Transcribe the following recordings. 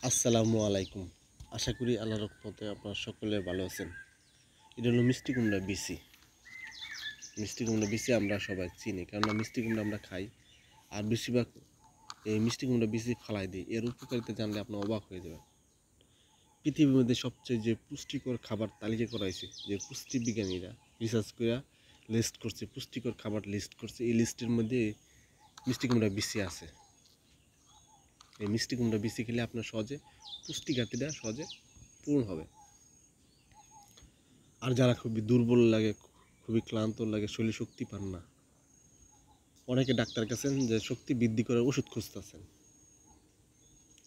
আসসালামু আলাইকুম। আশা করি আল্লাহর রহমতে আপনারা সকলে ভালো আছেন। এটা হলো মিষ্টি কুমড়া বিচি। মিষ্টি কুমড়া বিচি আমরা সবাই চিনি, কেননা মিষ্টি কুমড়া আমরা খাই। আর বেশিরভাগ এই মিষ্টি কুমড়া বিচি ফালাই দিই। এর উপকারিতা জানলে আপনি অবাক হয়ে যাবেন। পৃথিবীর মধ্যে সবচেয়ে যে পুষ্টিকর খাবার তালিকা করা হয়েছে, যে পুষ্টি বিজ্ঞানীরা রিসার্চ করে লিস্ট করছে, পুষ্টিকর খাবার লিস্ট করছে, এই লিস্টের মধ্যে মিষ্টি কুমড়া বিচি আছে। এই মিষ্টি কুমড়া বিচি খেলে আপনার সহজে পুষ্টি ঘাটতিটা সহজে পূরণ হবে। আর যারা খুবই দুর্বল লাগে, খুবই ক্লান্ত লাগে, শরীরে শক্তি পান না, অনেকে ডাক্তার কাছে যে শক্তি বৃদ্ধি করার ওষুধ খুঁজতেছেন।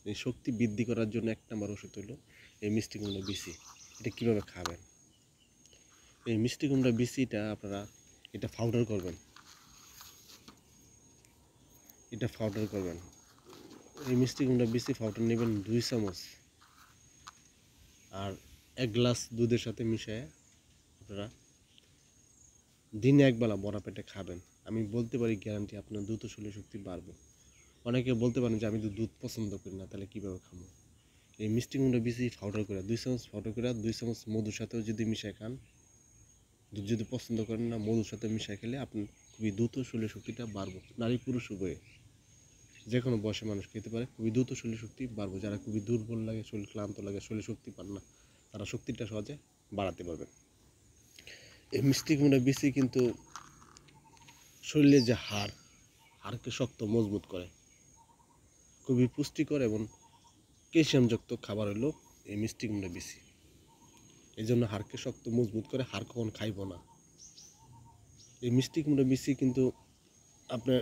এই শক্তি বৃদ্ধি করার জন্য এক নম্বর ওষুধ হলো এই মিষ্টি কুমড়া বিচি। এটা কীভাবে খাবেন? এই মিষ্টি কুমড়া বিচিটা আপনারা এটা পাউডার করবেন। এই মিষ্টি কুমড়া বিচি পাউডার নেবেন 2 চামচ, আর 1 গ্লাস দুধের সাথে মিশিয়ে আপনারা দিনে একবেলা বড়া পেটে খাবেন। আমি বলতে পারি গ্যারান্টি আপনার দ্রুত শরীর শক্তি বাড়বে। অনেকে বলতে পারেন যে আমি তো দুধ পছন্দ করি না, তাহলে কীভাবে খাবো? এই মিষ্টি কুমড়া বিচি পাউডার করে 2 চামচ পাউডার করে 2 চামচ মধুর সাথেও যদি মিশিয়ে খান, দুধ যদি পছন্দ করেন না, মধুর সাথে মিশিয়ে খেলে আপনি খুবই দ্রুত শরীর শক্তিটা বাড়বে। নারী পুরুষ উভয়ে যে কোনো বয়সে মানুষ খেতে পারে, খুবই দ্রুত শরীর শক্তি বাড়বে। যারা খুবই দুর্বল লাগে, শরীর ক্লান্ত লাগে, শরীর শক্তি পান না, তারা শক্তিটা সহজে বাড়াতে পারবে। এই মিষ্টি কুমড়া বিচি কিন্তু শরীরের যে হাড়কে শক্ত মজবুত করে, খুবই পুষ্টিকর এবং ক্যালসিয়ামযুক্ত খাবার হলো এই মিষ্টি কুমড়া বিচি। এই জন্য হাড়কে শক্ত মজবুত করে, হাড় কখন খাইব না। এই মিষ্টি কুমড়া বিচি কিন্তু আপনার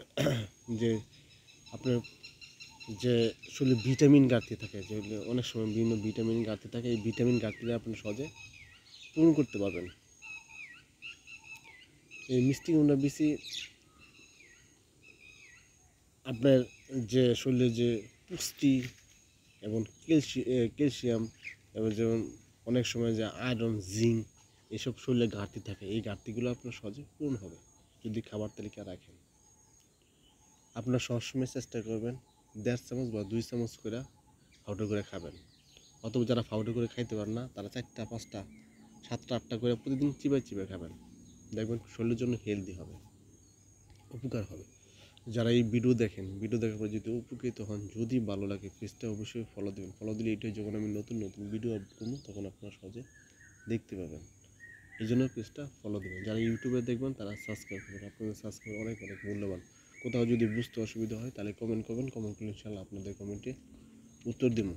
যে আপনার যে শরীরে ভিটামিন ঘাটতি থাকে, যেগুলো অনেক সময় বিভিন্ন ভিটামিন ঘাটতি থাকে, এই ভিটামিন ঘাটতিটা আপনি সহজে পূরণ করতে পারবেন। এই মিষ্টি কুমড়া বিচি আপনার যে শরীরে যে পুষ্টি এবং ক্যালসিয়াম এবং যেমন অনেক সময় যে আয়রন, জিঙ্ক এসব শরীরে ঘাটতি থাকে, এই ঘাটতিগুলো আপনার সহজে পূরণ হবে যদি খাবার তালিকা রাখেন। আপনার সবসময় চেষ্টা করবেন 1.5 চামচ বা 2 চামচ করে পাউডার করে খাবেন। অথবা যারা পাউডার করে খাইতে পারেন না, তারা 4টা 5টা 7টা 8টা করে প্রতিদিন চিবাই চিবাই খাবেন। দেখবেন শরীরের জন্য হেলদি হবে, উপকার হবে। যারা এই ভিডিও দেখেন, ভিডিও দেখার পর যদি উপকৃত হন, যদি ভালো লাগে, পেজটা অবশ্যই ফলো দেবেন। ফলো দিলে এটাই, যখন আমি নতুন নতুন ভিডিও আপলোড করবো তখন আপনারা সহজে দেখতে পাবেন। এই জন্য পেজটা ফলো দেবেন। যারা ইউটিউবে দেখবেন তারা সাবস্ক্রাইব করবেন। আপনাদের সাবস্ক্রাইব অনেক অনেক মূল্যবান। কোথাও যদি বুঝতে অসুবিধা হয় তাহলে কমেন্ট করবেন, কমেন্ট করলে ইনশাআল্লাহ আপনাদের কমেন্টে উত্তর দেবো।